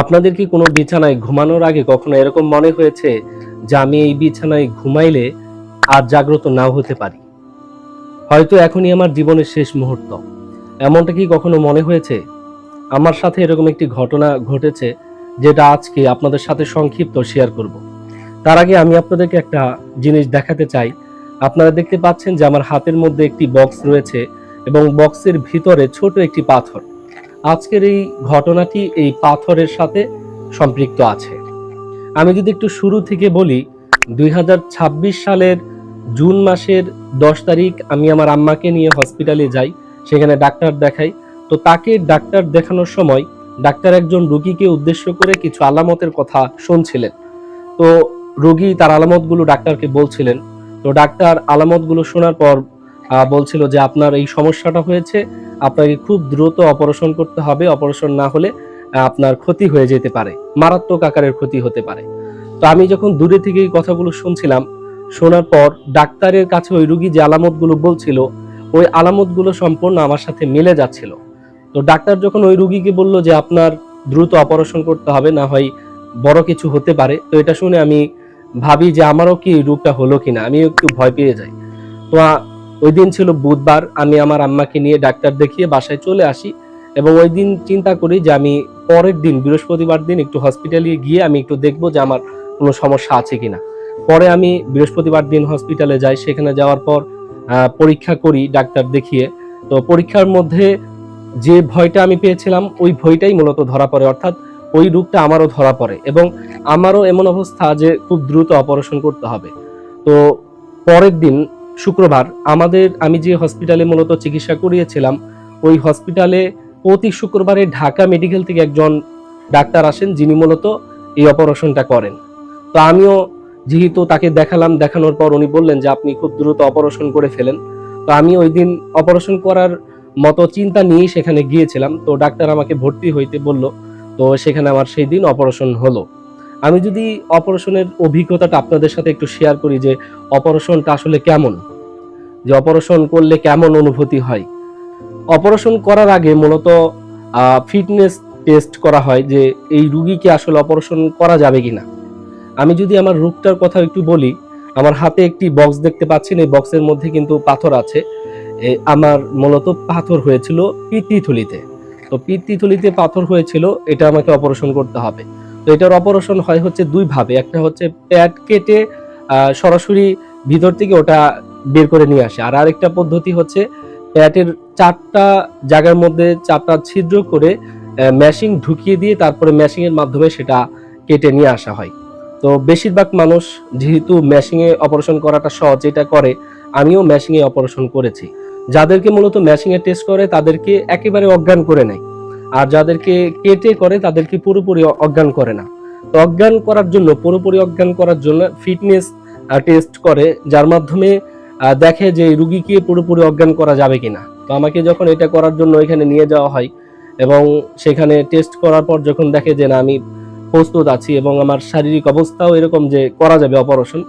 আপনাদের কি কোনো বিছানায় ঘুমানোর আগে কখনো এরকম মনে হয়েছে যে আমি এই বিছানায় ঘুমাইলে আজ জাগ্রত নাও হতে পারি? হয়তো এখনই আমার জীবনের শেষ মুহূর্ত। এমনটা কি কখনো মনে হয়েছে? আমার সাথে এরকম একটি ঘটনা ঘটেছে, যেটা আজকে আপনাদের সাথে সংক্ষিপ্ত শেয়ার করব। তার আগে আমি আপনাদেরকে একটা জিনিস দেখাতে চাই। আপনারা দেখতে পাচ্ছেন যে আমার হাতের মধ্যে একটি বক্স রয়েছে এবং বক্সের ভিতরে ছোট একটি পাথর। আজকের এই ঘটনাটি এই পাথরের সাথে সম্পৃক্ত আছে। আমি যদি একটু শুরু থেকে বলি, 2026 সালের জুন মাসের 10 তারিখ আমি আমার আম্মাকে নিয়ে হসপিটালে যাই, সেখানে ডাক্তার দেখাই। তো তাকে ডাক্তার দেখানোর সময় ডাক্তার একজন রোগীকে উদ্দেশ্য করে কিছু আলামতের কথা শুনছিলেন। তো রোগী তার আলামতগুলো ডাক্তারকে বলছিলেন। তো ডাক্তার আলামতগুলো শোনার পর বলছিল যে আপনার এই সমস্যাটা হয়েছে, আপনাকে খুব দ্রুত অপারেশন করতে হবে, অপারেশন না হলে আপনার ক্ষতি হয়ে যেতে পারে, মারাত্মক আকারের ক্ষতি হতে পারে। তো আমি যখন দূরে থেকে এই কথাগুলো শুনছিলাম, শোনার পর ডাক্তারের কাছে ওই রোগী যে আলামতগুলো বলছিল, ওই আলামতগুলো সম্পূর্ণ আমার সাথে মিলে যাচ্ছিল। তো ডাক্তার যখন ওই রোগীকে বলল যে আপনার দ্রুত অপারেশন করতে হবে, না হয় বড় কিছু হতে পারে, তো এটা শুনে আমি ভাবি যে আমারও কি এই রোগটা হলো কিনা, আমি একটু ভয় পেয়ে যাই। তো ওই দিন ছিল বুধবার, আমি আমার আম্মাকে নিয়ে ডাক্তার দেখিয়ে বাসায় চলে আসি এবং ওই দিন চিন্তা করি যে আমি পরের দিন বৃহস্পতিবার দিন একটু হসপিটালে গিয়ে আমি একটু দেখবো যে আমার কোনো সমস্যা আছে কিনা। পরে আমি বৃহস্পতিবার দিন হসপিটালে যাই, সেখানে যাওয়ার পর পরীক্ষা করি ডাক্তার দেখিয়ে। তো পরীক্ষার মধ্যে যে ভয়টা আমি পেয়েছিলাম ওই ভয়টাই মূলত ধরা পড়ে, অর্থাৎ ওই রোগটা আমারও ধরা পড়ে এবং আমারও এমন অবস্থা যে খুব দ্রুত অপারেশন করতে হবে। তো পরের দিন শুক্রবার আমি যে হসপিটালে মূলত চিকিৎসা করিয়েছিলাম, ওই হসপিটালে প্রতি শুক্রবারে ঢাকা মেডিকেল থেকে একজন ডাক্তার আসেন, যিনি মূলত এই অপারেশনটা করেন। তো আমিও যেহেতু তাকে দেখালাম, দেখানোর পর উনি বললেন যে আপনি খুব দ্রুত অপারেশন করে ফেলেন। তো আমি ওই দিন অপারেশন করার মতো চিন্তা নিয়েই সেখানে গিয়েছিলাম। তো ডাক্তার আমাকে ভর্তি হইতে বলল। তো সেখানে আমার সেই দিন অপারেশন হলো। আমি যদি অপারেশনের অভিজ্ঞতাটা আপনাদের সাথে একটু শেয়ার করি যে অপারেশনটা আসলে কেমন, যে অপারেশন করলে কেমন অনুভূতি হয়। অপারেশন করার আগে মূলত ফিটনেস টেস্ট করা হয় যে এই রুগীকে আসলে অপারেশন করা যাবে কিনা। আমি যদি আমার রোগটার কথা একটু বলি, আমার হাতে একটি বক্স দেখতে পাচ্ছেন, এই বক্সের মধ্যে কিন্তু পাথর আছে। আমার মূলত পাথর হয়েছিল পিত্তিথলিতে। তো পিত্তিথলিতে পাথর হয়েছিল, এটা আমাকে অপারেশন করতে হবে। তো এটার অপারেশন হয় হচ্ছে দুই ভাবে, একটা হচ্ছে প্যাড কেটে সরাসরি ভিতর থেকে ওটা বের করে নিয়ে আসে, আর আরেকটা পদ্ধতি হচ্ছে প্যাটের 4টা জায়গার মধ্যে 4টা ছিদ্র করে মেশিং ঢুকিয়ে দিয়ে তারপরে মেশিং এর মাধ্যমে সেটা কেটে নিয়ে আসা হয়। তো বেশিরভাগ মানুষ যেহেতু মেশিং এ অপারেশন করাটা সহজ, এটা করে। আমিও মেশিং এ অপারেশন করেছি। যাদেরকে মূলত মেশিং এ টেস্ট করে তাদেরকে একেবারে অজ্ঞান করে নেয়, আর যাদেরকে কেটে করে তাদেরকে পুরোপুরি অজ্ঞান করে না। তো অজ্ঞান করার জন্য, পুরোপুরি অজ্ঞান করার জন্য ফিটনেস টেস্ট করে, যার মাধ্যমে দেখে যে রুগীকে পুরোপুরি অজ্ঞান করা যাবে কিনা। তো আমাকে যখন এটা করার জন্য এখানে নিয়ে যাওয়া হয় এবং সেখানে টেস্ট করার পর যখন দেখে যে না আমি প্রস্তুত আছি এবং আমার শারীরিক অবস্থাও এরকম যে করা যাবে অপারেশন,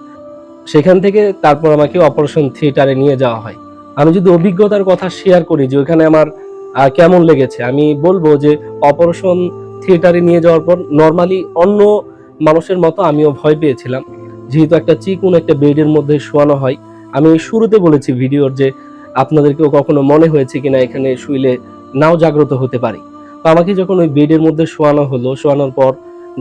সেখান থেকে তারপর আমাকে অপারেশন থিয়েটারে নিয়ে যাওয়া হয়। আমি যদি অভিজ্ঞতার কথা শেয়ার করি যে ওইখানে আমার কেমন লেগেছে, আমি বলবো যে অপারেশন থিয়েটারে নিয়ে যাওয়ার পর নর্মালি অন্য মানুষের মতো আমিও ভয় পেয়েছিলাম, যেহেতু একটা চিকুন একটা বেডের মধ্যে শোয়ানো হয়। আমি শুরুতে বলেছি ভিডিওর যে আপনাদেরকেও কখনো মনে হয়েছে কিনা এখানে শুইলে নাও জাগ্রত হতে পারি। তো আমাকে যখন ওই বেডের মধ্যে শোয়ানো হলো, শোয়ানোর পর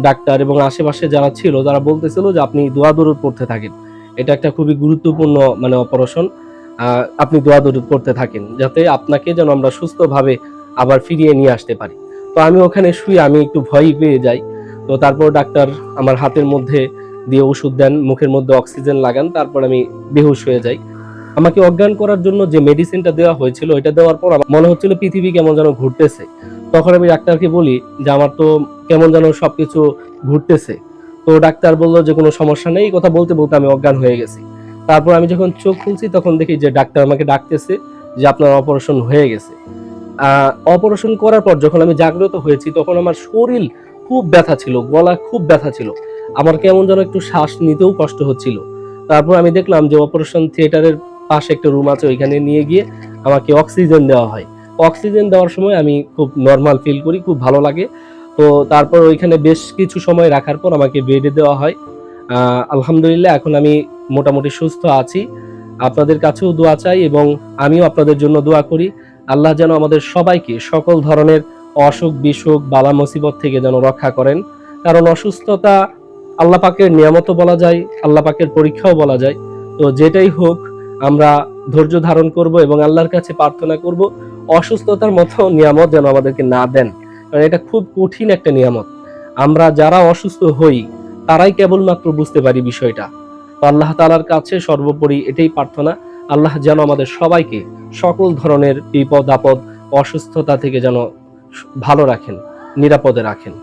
ডাক্তার এবং আশেপাশে যারা ছিল তারা বলতেছিল যে আপনি দোয়া দরুদ পড়তে থাকেন, এটা একটা খুবই গুরুত্বপূর্ণ অপারেশন, আপনি দোয়া দরুদ পড়তে থাকেন যাতে আপনাকে যেন আমরা সুস্থভাবে আবার ফিরিয়ে নিয়ে আসতে পারি। তো আমি ওখানে শুয়ে আমি একটু ভয়ই পেয়ে যাই। তো তারপর ডাক্তার আমার হাতের মধ্যে দিয়ে ওষুধ দেন, মুখের মধ্যে অক্সিজেন লাগান, তারপর আমি বেহুশ হয়ে যাই। আমাকে অজ্ঞান করার জন্য যে মেডিসিনটা দেওয়া হয়েছিল, এটা দেওয়ার পর আমার মনে হচ্ছিল পৃথিবী কেমন যেন ঘুরতেছে। তখন আমি ডাক্তারকে বলি যে আমার তো কেমন যেন সবকিছু ঘুরতেছে। তো ডাক্তার বললো যে কোনো সমস্যা নেই, কথা বলতে বলতে আমি অজ্ঞান হয়ে গেছি। তারপর আমি যখন চোখ খুলছি তখন দেখি যে ডাক্তার আমাকে ডাকতেছে যে আপনার অপারেশন হয়ে গেছে। অপারেশন করার পর যখন আমি জাগ্রত হয়েছি তখন আমার শরীর খুব ব্যথা ছিল, গলা খুব ব্যথা ছিল, আমার কেমন যেন একটু শ্বাস নিতেও কষ্ট হচ্ছিল। তারপর আমি দেখলাম যে অপারেশন থিয়েটারের পাশে একটা রুম আছে, ওইখানে নিয়ে গিয়ে আমাকে অক্সিজেন দেওয়া হয়। অক্সিজেন দেওয়ার সময় আমি খুব নর্মাল ফিল করি, খুব ভালো লাগে। তো তারপর ওইখানে বেশ কিছু সময় রাখার পর আমাকে বেডে দেওয়া হয়। আলহামদুলিল্লাহ এখন আমি মোটামুটি সুস্থ আছি। আপনাদের কাছেও দোয়া চাই এবং আমিও আপনাদের জন্য দোয়া করি। আল্লাহ যেন আমাদের সবাইকে সকল ধরনের অসুখ বিসুখ বালা মুসিবত থেকে যেন রক্ষা করেন। কারণ অসুস্থতা আল্লাহ পাকের নিয়ামতও বলা যায়, আল্লাহ পাকের পরীক্ষাও বলা যায়। তো যেটাই হোক আমরা ধৈর্য ধারণ করব এবং আল্লাহর কাছে প্রার্থনা করব অসুস্থতার মতো নিয়ামত যেন আমাদেরকে না দেন, কারণ এটা খুব কঠিন একটা নিয়ামত। আমরা যারা অসুস্থ হই তারাই কেবলমাত্র বুঝতে পারি বিষয়টা। তো আল্লাহ তাআলার কাছে সর্বোপরি এটাই প্রার্থনা, আল্লাহ যেন আমাদের সবাইকে সকল ধরনের বিপদ আপদ অসুস্থতা থেকে যেন ভালো রাখেন, নিরাপদে রাখেন।